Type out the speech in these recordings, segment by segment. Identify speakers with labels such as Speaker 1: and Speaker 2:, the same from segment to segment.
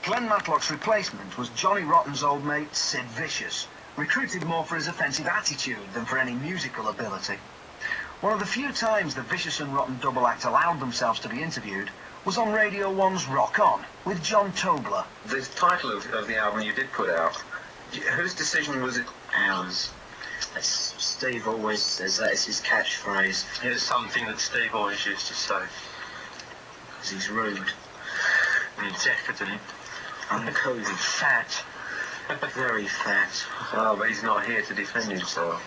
Speaker 1: Glenn Matlock's replacement was Johnny Rotten's old mate, Sid Vicious, recruited more for his offensive attitude than for any musical ability. One of the few times the Vicious and Rotten double act allowed themselves to be interviewed was on Radio 1's Rock On, with John Tobler.
Speaker 2: The title of the album you did put out, whose decision was it?
Speaker 3: Ours. Steve always says that, it's his catchphrase.
Speaker 4: It's something that Steve always used to say.
Speaker 3: Because he's rude.
Speaker 4: And decadent.
Speaker 3: Uncouth.
Speaker 4: Fat.
Speaker 3: Very fat.
Speaker 2: Oh, but he's not here to defend himself.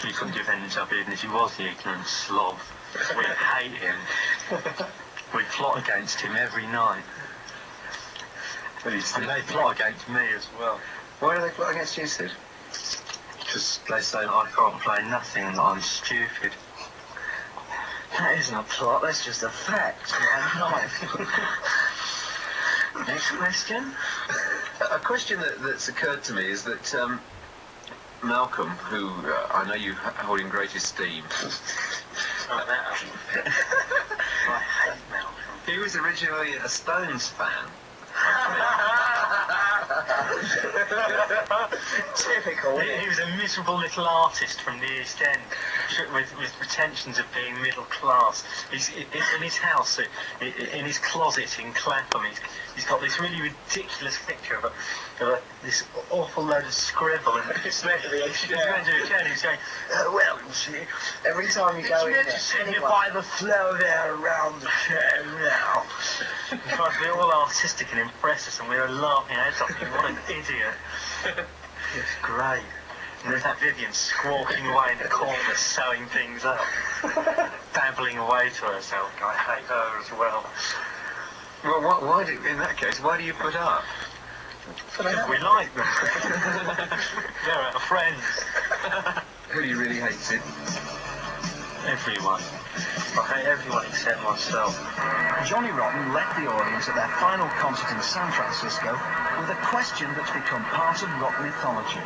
Speaker 4: He couldn't defend himself even if he was the ignorant slob. We hate him. We plot against him every night. And they plot against me as well.
Speaker 2: Why do they plot against you, Sid?
Speaker 4: Because they say that I can't play nothing and that I'm stupid.
Speaker 3: That isn't a plot, that's just a fact. Next question?
Speaker 2: A question that's occurred to me is that Malcolm, who I know you hold in great esteem.
Speaker 4: I hate Malcolm.
Speaker 2: He was originally a Stones fan.
Speaker 3: Typical.
Speaker 4: He was a miserable little artist from the East End with pretensions of being middle class. He's in his house, in his closet in Clapham. He's got this really ridiculous picture of this awful load of scribble, and it's meant to be a chair. He's going,
Speaker 3: well, you see, every time you go in there,
Speaker 4: anyway, by the flow there around the chair now. He's trying to be all artistic and impress us, and we were laughing our heads off. What an idiot. It's great. And there's that Vivian squawking away in the corner, sewing things up, babbling away to herself. I hate her as well.
Speaker 2: Well, why do you put up?
Speaker 4: Because we like them. They're our friends.
Speaker 2: Who do you really hate, Sid?
Speaker 4: Everyone. I hate everyone except myself.
Speaker 1: Johnny Rotten left the audience at their final concert in San Francisco with a question that's become part of rock mythology.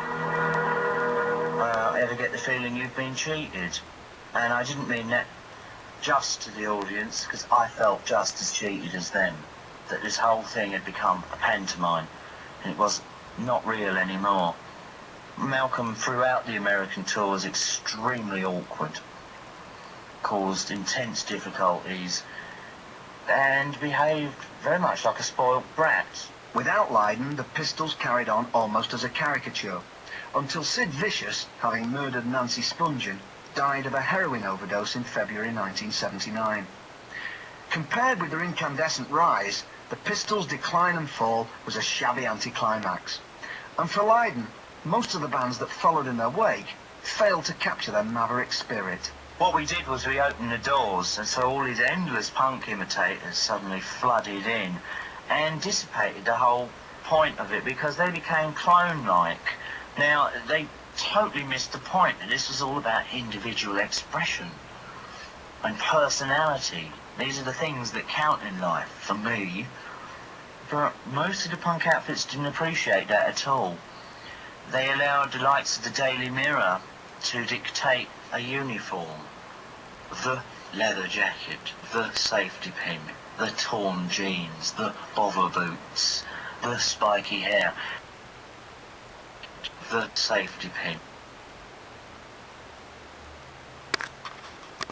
Speaker 3: I ever get the feeling you've been cheated? And I didn't mean that just to the audience, because I felt just as cheated as them. That this whole thing had become a pantomime, and it was not real anymore. Malcolm, throughout the American tour, was extremely awkward, caused intense difficulties, and behaved very much like a spoilt brat.
Speaker 1: Without Lydon, the Pistols carried on almost as a caricature, until Sid Vicious, having murdered Nancy Spungen, died of a heroin overdose in February 1979. Compared with their incandescent rise, the Pistols' decline and fall was a shabby anticlimax. And for Lydon, most of the bands that followed in their wake failed to capture their maverick spirit.
Speaker 3: What we did was we opened the doors, and so all these endless punk imitators suddenly flooded in and dissipated the whole point of it, because they became clone-like. Now, they totally missed the point that this was all about individual expression and personality. These are the things that count in life, for me. But most of the punk outfits didn't appreciate that at all. They allowed the likes of the Daily Mirror to dictate a uniform. The leather jacket, the safety pin, the torn jeans, the bother boots, the spiky hair, the safety pin.